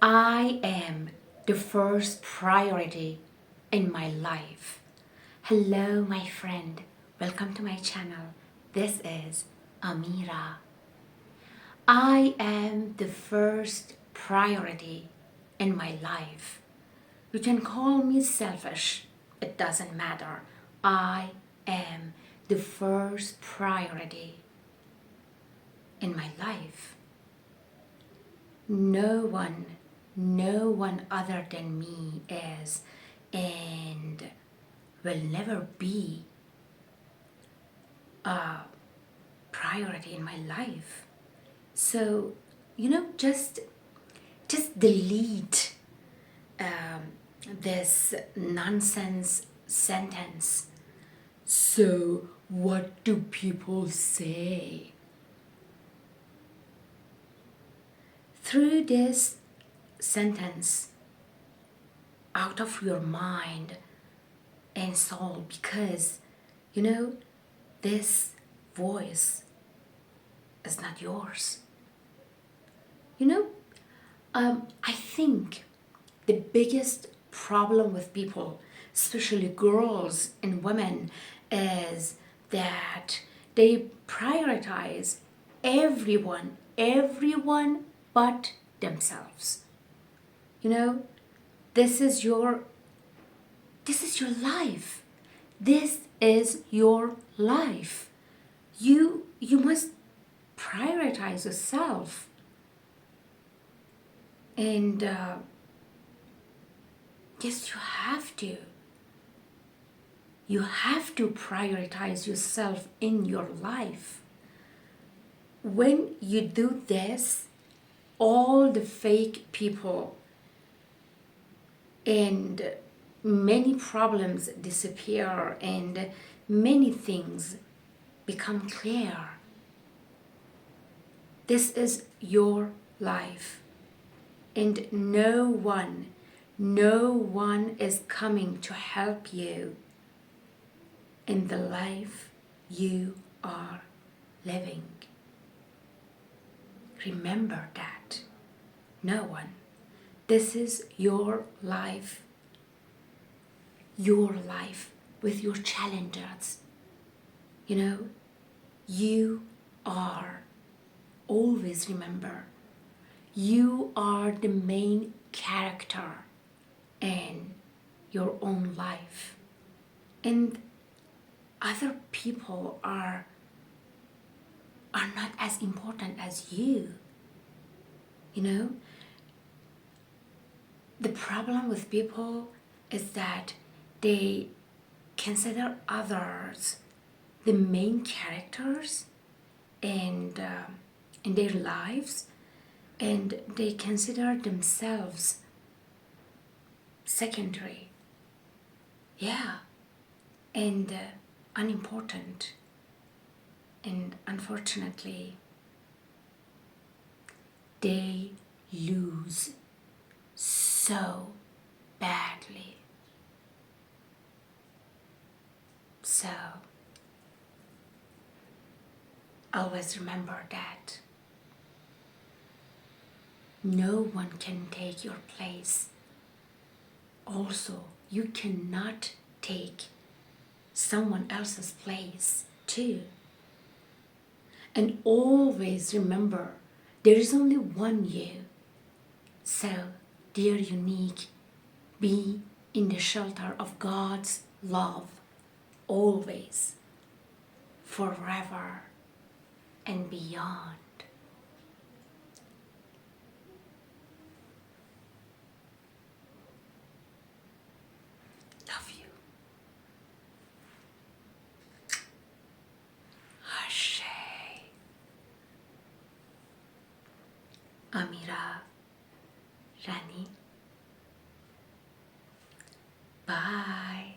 I am the first priority in my life. Hello, my friend. Welcome to my channel. This is Amira. I am the first priority in my life. You can call me selfish. It doesn't matter. I am the first priority in my life. No one other than me is and will never be a priority in my life. So, just delete this nonsense sentence. So, what do people say? Through this sentence, out of your mind and soul, because this voice is not yours. I think the biggest problem with people, especially girls and women, is that they prioritize everyone but themselves. This is your life. This is your life. You must prioritize yourself. And yes, you have to. You have to prioritize yourself in your life. When you do this, all the fake people and many problems disappear and many things become clear. This is your life. And no one is coming to help you in the life you are living. Remember that. No one. This is your life. Your life with your challenges. You are, always remember, you are the main character in your own life. And other people are not as important as you. The problem with people is that they consider others the main characters in their lives, and they consider themselves secondary. Yeah, and unimportant. And unfortunately, they lose so badly. So, always remember that no one can take your place. Also, you cannot take someone else's place too. And always remember, there is only one you. So, dear unique, be in the shelter of God's love, always, forever, and beyond. Love you. Hashay. Amira Rani. Bye.